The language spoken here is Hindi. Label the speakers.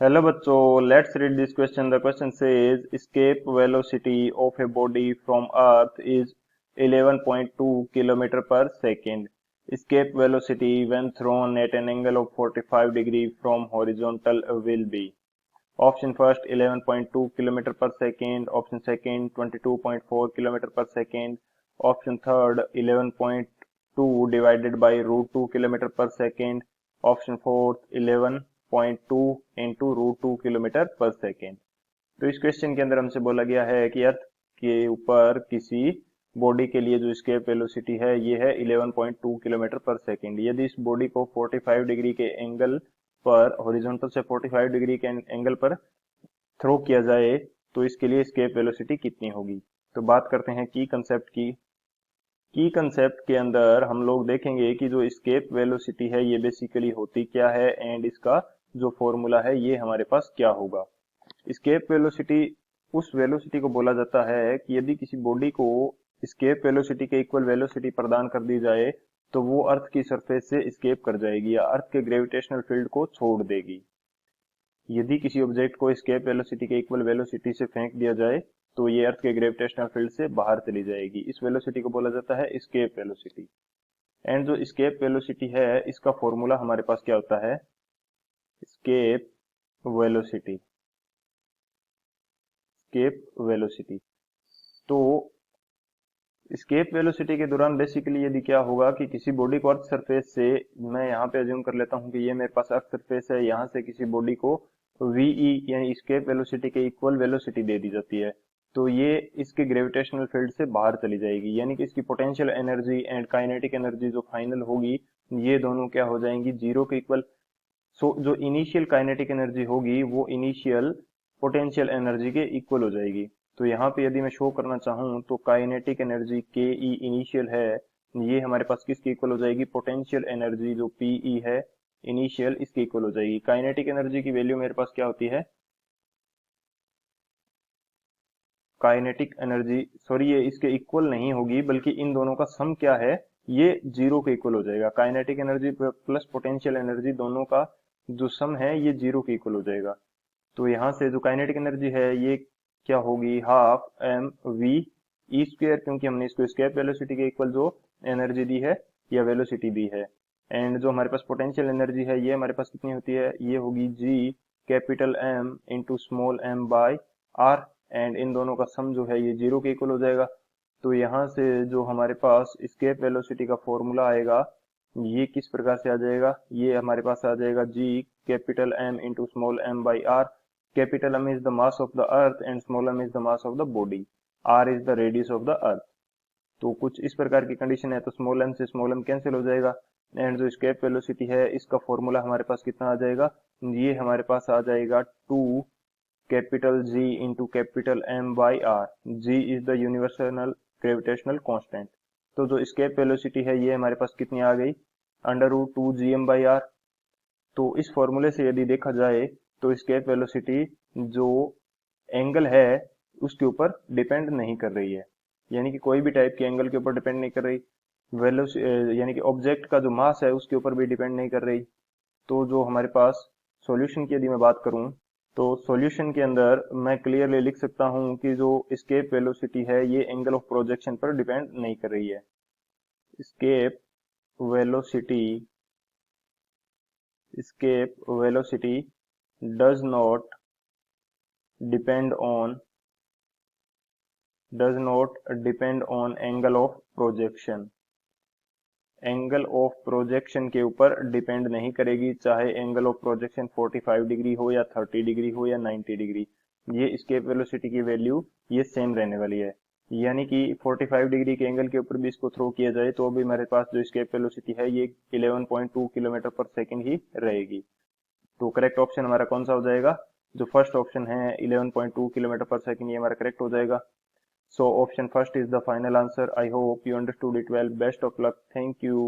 Speaker 1: हेलो बच्चों, let's read this question. The question says escape velocity of a body from earth is 11.2 kilometer per second. Escape velocity when thrown at an angle of 45 degree from horizontal will be option first 11.2 kilometer per second, option second 22.4 kilometer per second, option third 11.2 divided by root 2 kilometer per second, option fourth 11.2 into root 2 kilometre per second. तो इस क्वेश्चन के अंदर हमसे बोला गया है कि अर्थ के ऊपर किसी बॉडी के लिए जो escape वेलोसिटी है ये है 11.2 किलोमीटर पर सेकेंड। यदि इस बॉडी को 45 डिग्री के एंगल पर हॉरिजॉन्टल से 45 डिग्री के एंगल पर थ्रो किया जाए तो इसके लिए escape वेलोसिटी कितनी होगी। तो बात करते हैं की कंसेप्ट की। की कंसेप्ट के अंदर हम लोग देखेंगे कि जो escape वेलोसिटी है ये बेसिकली होती क्या है एंड इसका जो फॉर्मूला है ये हमारे पास क्या होगा। escape वेलोसिटी उस वेलोसिटी को बोला जाता है कि यदि किसी बॉडी को escape वेलोसिटी के इक्वल वेलोसिटी प्रदान कर दी जाए तो वो अर्थ की सरफेस से escape कर जाएगी या अर्थ के ग्रेविटेशनल फील्ड को छोड़ देगी। यदि किसी ऑब्जेक्ट को escape वेलोसिटी के इक्वल वेलोसिटी से फेंक दिया जाए तो ये अर्थ के ग्रेविटेशनल फील्ड से बाहर चली जाएगी। इस वेलोसिटी को बोला जाता है escape वेलोसिटी। एंड जो escape वेलोसिटी है इसका फॉर्मूला हमारे पास क्या होता है, escape वेलोसिटी। escape वेलोसिटी तो escape वेलोसिटी के दौरान बेसिकली यदि क्या होगा कि किसी बॉडी को अर्थ सरफेस से, मैं यहाँ पे अज्यूम कर लेता हूँ कि ये मेरे पास अर्थ सरफेस है, यहाँ से किसी बॉडी को वीई यानी escape वेलोसिटी के इक्वल वेलोसिटी दे दी जाती है तो ये इसके ग्रेविटेशनल फील्ड से बाहर चली जाएगी, यानी कि इसकी potential energy and kinetic energy जो फाइनल होगी ये दोनों क्या हो जाएंगी, जीरो के इक्वल। सो जो इनिशियल काइनेटिक एनर्जी होगी वो इनिशियल पोटेंशियल एनर्जी के इक्वल हो जाएगी। तो यहाँ पे यदि मैं शो करना चाहूँ तो काइनेटिक एनर्जी के ई इनिशियल है ये हमारे पास किसके इक्वल हो जाएगी, पोटेंशियल एनर्जी जो पीई है इनिशियल इसके इक्वल हो जाएगी। काइनेटिक एनर्जी की वैल्यू मेरे पास क्या होती है, काइनेटिक एनर्जी सॉरी ये इसके इक्वल नहीं होगी बल्कि इन दोनों का सम क्या है, ये जीरो के इक्वल हो जाएगा। Kinetic energy plus potential energy दोनों का जो सम है ये जीरो के इक्वल हो जाएगा। तो यहाँ से जो काइनेटिक एनर्जी है ये क्या होगी, half M V E square, क्योंकि हमने इसको escape वेलोसिटी के इक्वल जो एनर्जी दी है या वेलोसिटी दी है। एंड जो हमारे पास पोटेंशियल एनर्जी है ये हमारे पास कितनी होती है, ये होगी G capital M into small M by R, and इन दोनों का सम जो है ये जीरो के इक्वल हो जाएगा। तो यहाँ से जो हमारे पास escape वेलोसिटी का फॉर्मूला आएगा ये किस प्रकार से आ जाएगा, ये हमारे पास आ जाएगा G capital M into small M by R. Capital M is the mass of the earth and small M is the mass of the body, R is the radius of the earth. तो कुछ इस प्रकार की कंडीशन है तो स्मॉल एम से स्मॉल एम कैंसिल हो जाएगा एंड जो escape वेलोसिटी है इसका फॉर्मूला हमारे पास कितना आ जाएगा, ये हमारे पास आ जाएगा two capital G into capital M by R. G is the universal gravitational constant. तो जो escape वेलोसिटी है ये हमारे पास कितनी आ गई, under root two G M by R. तो इस फॉर्मूले से यदि देखा जाए तो escape वेलोसिटी जो एंगल है उसके ऊपर डिपेंड नहीं कर रही है, यानी कि कोई भी टाइप के एंगल के ऊपर डिपेंड नहीं कर रही। यानी कि ऑब्जेक्ट का जो मास है उसके ऊपर भी डिपेंड नहीं कर रही। तो जो हमारे पास सॉल्यूशन की यदि मैं बात करूं तो सॉल्यूशन के अंदर मैं क्लियरली लिख सकता हूं कि जो escape वेलोसिटी है ये एंगल ऑफ प्रोजेक्शन पर डिपेंड नहीं कर रही है। escape velocity escape velocity does not depend on angle of projection। Angle of projection के ऊपर डिपेंड नहीं करेगी, चाहे एंगल ऑफ प्रोजेक्शन 45 डिग्री हो या 30 डिग्री हो या 90 डिग्री, ये escape वेलोसिटी की वैल्यू ये सेम रहने वाली है। यानी कि 45 डिग्री के एंगल के ऊपर भी इसको थ्रो किया जाए तो भी हमारे पास जो escape वेलोसिटी है ये 11.2 किलोमीटर पर सेकेंड ही रहेगी। तो करेक्ट ऑप्शन हमारा कौन सा हो जाएगा, जो फर्स्ट ऑप्शन है 11.2 किलोमीटर पर सेकेंड, ये हमारा करेक्ट हो जाएगा। So option first is the final answer. I hope you understood it well. Best of luck. Thank you.